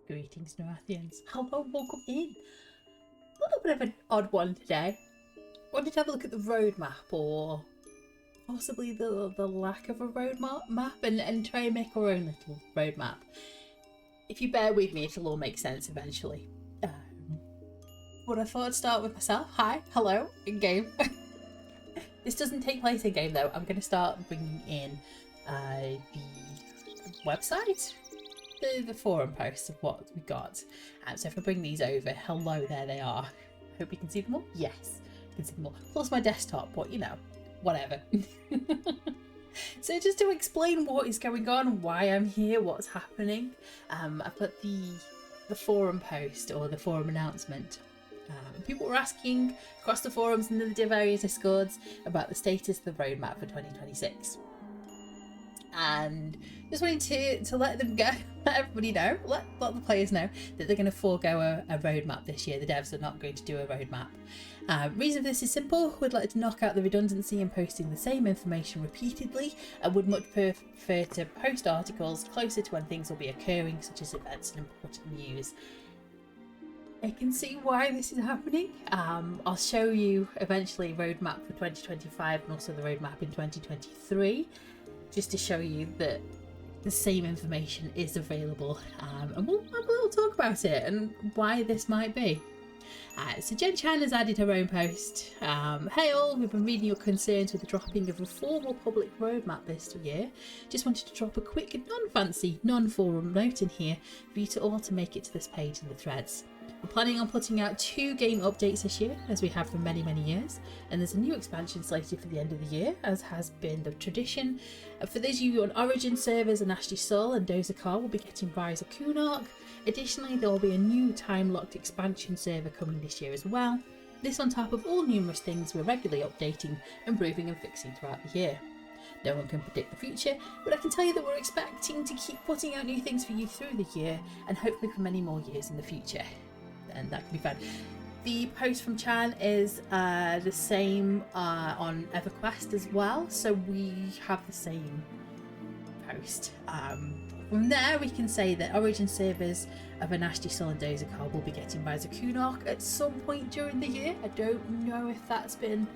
Greetings, Norathians. Hello, welcome in. A little bit of an odd one today. Wanted to have a look at the roadmap, or possibly the lack of a roadmap, and try and make our own little roadmap. If you bear with me, it'll all make sense eventually. But I thought I'd start with myself. Hi, hello, in game. This doesn't take place in game though. I'm going to start bringing in the website. The forum posts of what we got. So if I bring these over, hello, there they are. Hope you can see them all. Yes, you can see them all. Plus my desktop, but you know, whatever. So just to explain what is going on, why I'm here, what's happening, I've got the forum post or the forum announcement. People were asking across the forums and the various discords about the status of the roadmap for 2026. And just wanted to let them go, let everybody know, let the players know that they're going to forego a roadmap this year. The devs are not going to do a roadmap. Reason for this is simple. We'd like to knock out the redundancy in posting the same information repeatedly, and would much prefer to post articles closer to when things will be occurring, such as events and important news. I can see why this is happening. I'll show you eventually roadmap for 2025 and also the roadmap in 2023. Just to show you that the same information is available, and we'll have a little talk about it and why this might be. So Jen Chan has added her own post. Hey all, we've been reading your concerns with the dropping of a formal public roadmap this year. Just wanted to drop a quick non-fancy, non-forum note in here for you all to make it to this page in the threads. We're planning on putting out 2 game updates this year, as we have for many years, and there's a new expansion slated for the end of the year, as has been the tradition. For those of you on Origin servers, Anashti Sol and Dozakar will be getting Rise of Kunark. Additionally, there will be a new time-locked expansion server coming this year as well. This on top of all numerous things we're regularly updating, improving and fixing throughout the year. No one can predict the future, but I can tell you that we're expecting to keep putting out new things for you through the year, and hopefully for many more years in the future. And that can be fun. The post from Chan is the same on EverQuest as well, so we have the same post. From there, we can say that Origin servers of Anashti Sol and Dozakar will be getting Rise of Kunark at some point during the year. I don't know if that's been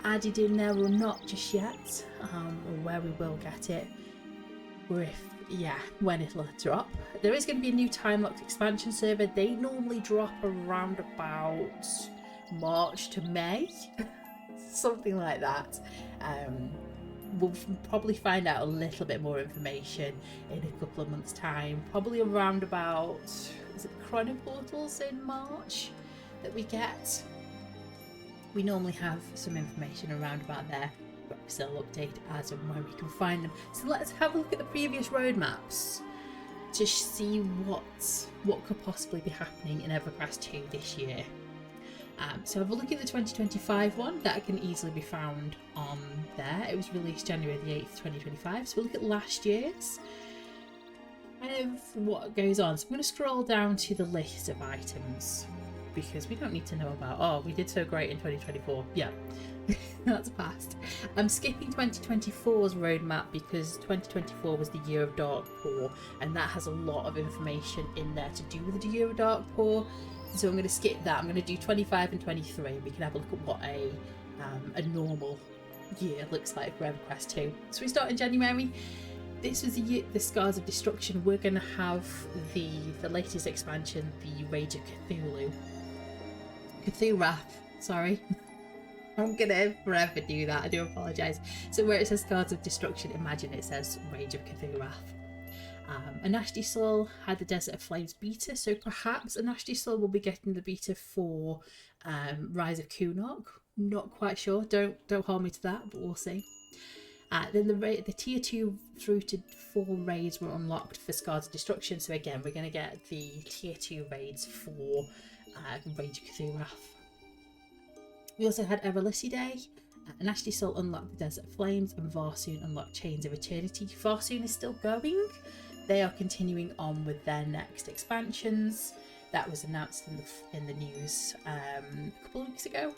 added in there or not just yet, or where we will get it, or if, yeah, when it'll drop. There is going to be a new time-locked expansion server. They normally drop around about March to May, something like that. We'll probably find out a little bit more information in a couple of months' time, probably around about, is it the Chrono Portals in March that we get? We normally have some information around about there, but we still update as and when we can find them. So let's have a look at the previous roadmaps to see what could possibly be happening in EverQuest II this year. So have a look at the 2025 one. That can easily be found on there. It was released January the 8th, 2025. So we'll look at last year's, kind of what goes on. So I'm going to scroll down to the list of items, because we don't need to know about, oh, we did so great in 2024. Yeah, that's past. I'm skipping 2024's roadmap because 2024 was the year of Darkpour, and that has a lot of information in there to do with the year of Darkpour. So I'm going to skip that. I'm going to do 25 and 23. We can have a look at what a normal year looks like for EverQuest II. So we start in January. This was the Scars of Destruction. We're going to have the latest expansion, the Rage of Cthulhu. Cthulhu, sorry. I'm going to forever do that. I do apologise. So where it says Scars of Destruction, imagine it says Rage of Cthulhu. Anashti Sol had the Desert of Flames beta, so perhaps Anashti Sol will be getting the beta for Rise of Kunark. Not quite sure. Don't hold me to that, but we'll see. Then the tier 2 through to 4 raids were unlocked for Scars of Destruction. So again, we're going to get the tier 2 raids for Rage of Cthulhu. We also had Everlissi Day. Anashti Sol unlocked the Desert of Flames, and Varsoon unlocked Chains of Eternity. Varsoon is still going. They are continuing on with their next expansions. That was announced in the news a couple of weeks ago,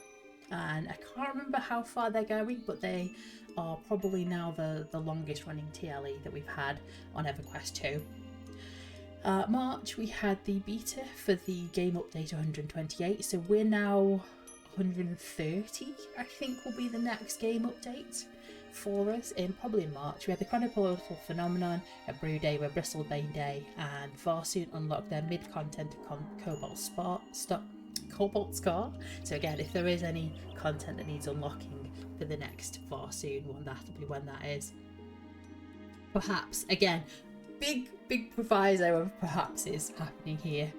and I can't remember how far they're going, but they are probably now the longest running TLE that we've had on EverQuest II. March, we had the beta for the game update 128, so we're now 130, I think will be the next game update for us, probably in March. We had the Chronoportal Phenomenon, a Brew Day, where Bristlebane Day and Varsoon unlocked their mid-content of Cobalt Scar. So again, if there is any content that needs unlocking for the next Varsoon one, that'll be when that is. Perhaps, again, big proviso of perhaps is happening here.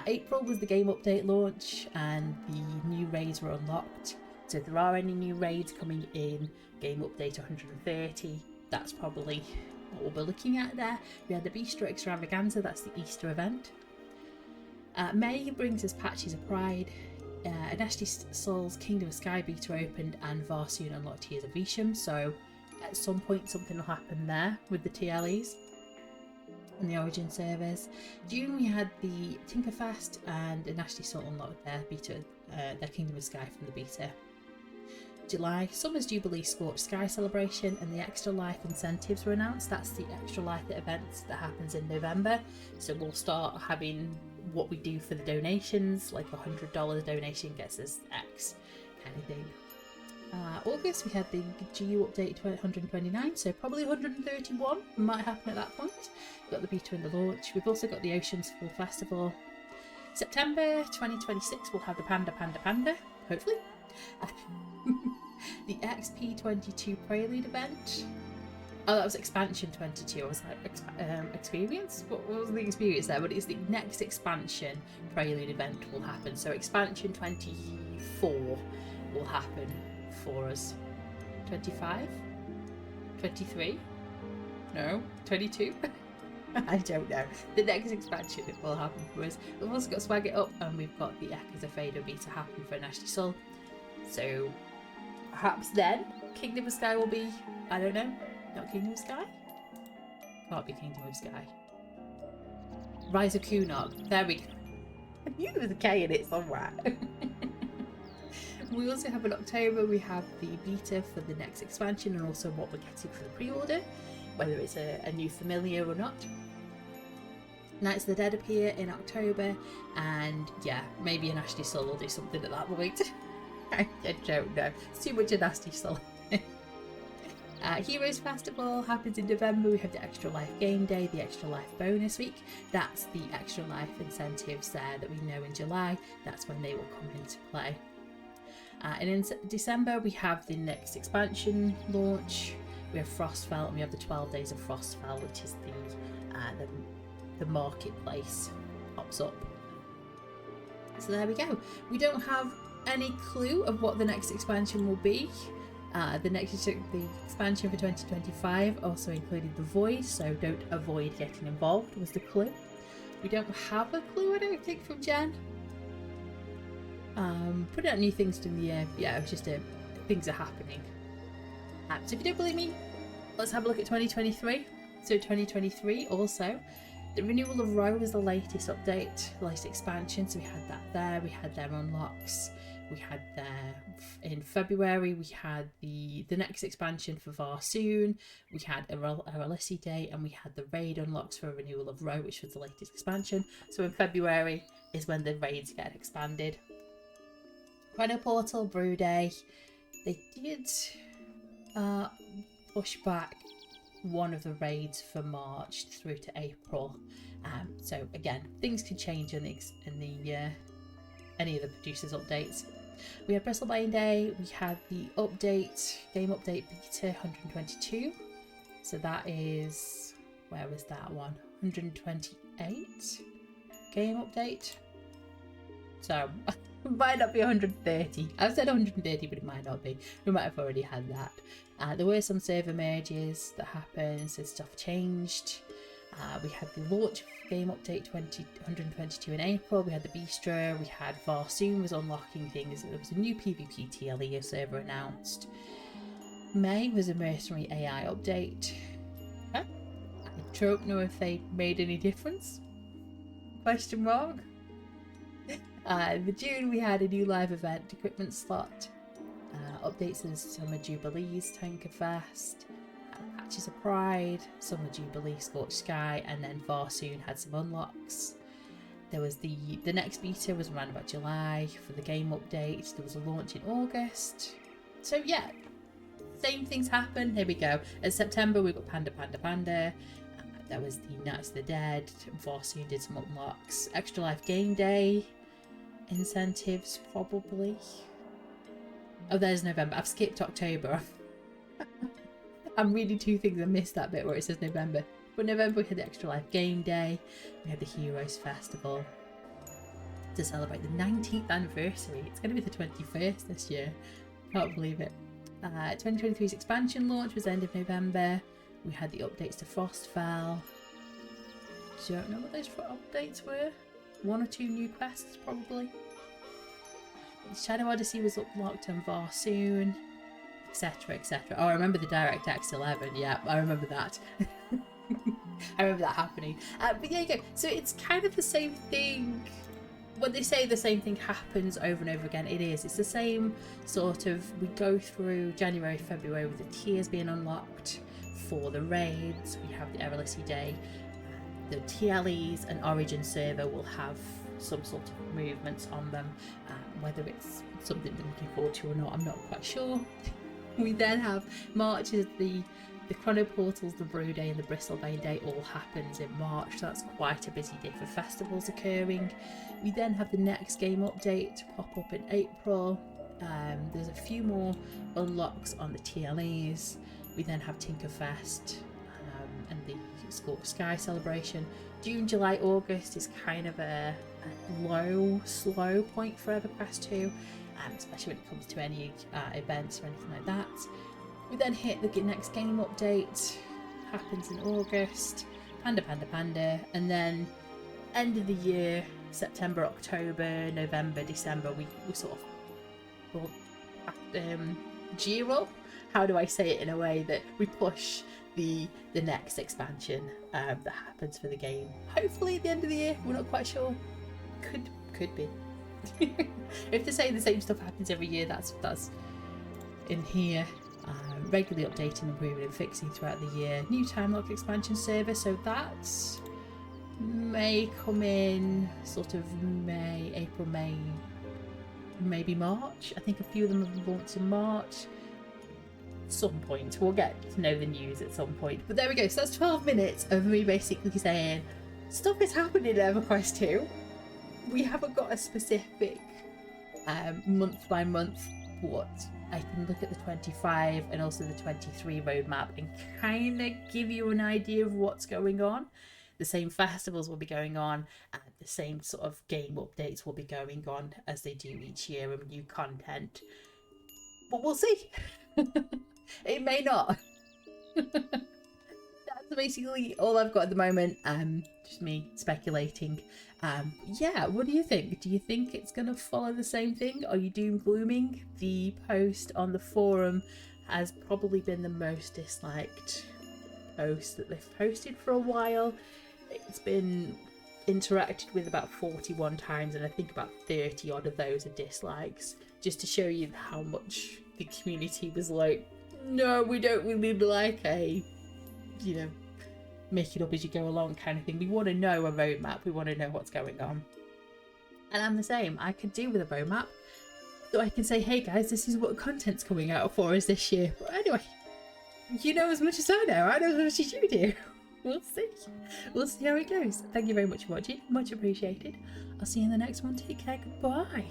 April was the game update launch and the new raids were unlocked. So if there are any new raids coming in game update 130, that's probably what we'll be looking at there. We had the Bistro Extravaganza, that's the Easter event. May brings us Patches of Pride. Anashti Soul's Kingdom of Sky beta opened and Varsoon unlocked Tears of Isham, so at some point something will happen there with the TLEs and the Origin servers. June we had the Tinkerfest and Anashti Soul unlocked their beta, their Kingdom of Sky from the beta. July, Summer's Jubilee Scorched Sky celebration and the Extra Life incentives were announced. That's the Extra Life event that happens in November. So we'll start having what we do for the donations, like $100 donation gets us X kind of thing. August, we had the GU update 129, so probably 131 might happen at that point. We've got the beta and the launch. We've also got the Oceans Fall Festival. September 2026, we'll have the Panda, hopefully. The XP22 Prelude event. Oh, that was Expansion 22. I was like, Experience? What was the experience there? But it's the next expansion Prelude event will happen. So Expansion 24 will happen for us. 25? 23? No? 22? I don't know. The next expansion will happen for us. We've also got Swag It Up and we've got the Echoes of Fado beta happen for Anashti Soul. So perhaps then Kingdom of Sky will be, I don't know, not Kingdom of Sky? Can't be Kingdom of Sky. Rise of Kunark. There we go. I knew there was a K in it somewhere. We also have in October, we have the beta for the next expansion and also what we're getting for the pre-order, whether it's a new familiar or not. Knights of the Dead appear in October, and yeah, maybe a Nasty Soul will do something at that point. I don't know. It's too much a Nasty Soul. Heroes Festival happens in November. We have the Extra Life Game Day, the Extra Life Bonus Week. That's the Extra Life incentives there that we know in July. That's when they will come into play. And in December, we have the next expansion launch. We have Frostfell, and we have the 12 Days of Frostfell, which is the marketplace pops up. So there we go. We don't have any clue of what the next expansion will be. The expansion for 2025 also included the Void, so don't avoid getting involved was the clue. We don't have a clue, I don't think, from Jen. Putting out new things in the year, yeah, it was just things are happening. So if you don't believe me, let's have a look at 2023. So 2023 also, the Renewal of Row was the latest update, latest expansion, so we had that there, we had their unlocks, we had their, in February we had the next expansion for Varsoon, we had a Relisi Day, and we had the raid unlocks for Renewal of Row, which was the latest expansion. So in February is when the raids get expanded. Chronoportal, Brew Day, they did push back one of the raids for March through to April. So again, things can change in the any of the producers' updates. We had Bristlebane Day, we had the game update beta 122. So that is, where was that one? 128 game update. So it might not be 130. I've said 130, but it might not be. We might have already had that. There were some server merges that happened, so stuff changed. We had the launch game update 122 in April. We had the Bistro. We had Varsoon was unlocking things. There was a new PvP TLE server announced. May was a Mercenary AI update. I don't know if they made any difference. Question mark. In June we had a new live event equipment slot, updates in Summer Jubilees, Tankerfest, Patches of Pride, Summer Jubilee, Scorched Sky, and then Farsoon had some unlocks. There was the next beta was around about July for the game update. There was a launch in August. So yeah, same things happen. Here we go. In September we got Panda. There was the Nights of the Dead. Farsoon did some unlocks. Extra Life Game Day incentives probably. Oh, there's November. I've skipped October. I'm reading two things. I missed that bit where it says November. But November we had the Extra Life Game Day. We had the Heroes Festival to celebrate the 19th anniversary. It's going to be the 21st this year. Can't believe it. 2023's expansion launch was end of November. We had the updates to Frostfell. Don't know what those updates were. 1 or 2 new quests probably. Shadow Odyssey was unlocked on Farsoon, etc, etc. Oh, I remember the DirectX 11. Yeah, I remember that. I remember that happening. But there you go. So it's kind of the same thing. When they say the same thing happens over and over again, it is. It's the same sort of, we go through January, February with the tiers being unlocked for the raids. We have the Everlessy Day. The TLEs and Origin server will have some sort of movements on them. Whether it's something we're looking forward to or not, I'm not quite sure. We then have March is the Chrono Portals, the Brew Day and the Bristlebane Day all happens in March, so that's quite a busy day for festivals occurring. We then have the next game update to pop up in April. There's a few more unlocks on the TLEs. We then have Tinkerfest and the Scorched Sky celebration. June, July, August is kind of a slow point for EverQuest II, especially when it comes to any events or anything like that. We then hit the next game update, happens in August, Panda, and then end of the year, September, October, November, December, we sort of gear up. How do I say it in a way that we push the next expansion that happens for the game? Hopefully at the end of the year, we're not quite sure. Could be. If they say the same stuff happens every year, that's in here. Regularly updating, improving and fixing throughout the year. New time lock expansion server, so that may come in sort of April, May, maybe March. I think a few of them have launched in March. Some point we'll get to know the news at some point, but there we go. So that's 12 minutes of me basically saying stuff is happening in EverQuest II. We haven't got a specific month by month what. I can look at the 25 and also the 23 roadmap and kind of give you an idea of what's going on. The same festivals will be going on and the same sort of game updates will be going on as they do each year and new content, but we'll see. It may not. That's basically all I've got at the moment. Just me speculating. Yeah, what do you think? Do you think it's going to follow the same thing? Are you doom glooming? The post on the forum has probably been the most disliked post that they've posted for a while. It's been interacted with about 41 times and I think about 30 odd of those are dislikes, just to show you how much the community was like, no, we don't really like a, you know, make it up as you go along kind of thing. We want to know a roadmap. We want to know what's going on. And I'm the same. I could do with a roadmap. So I can say, hey guys, this is what content's coming out for us this year. But anyway, you know as much as I know. I know as much as you do. We'll see. We'll see how it goes. Thank you very much for watching. Much appreciated. I'll see you in the next one. Take care. Goodbye.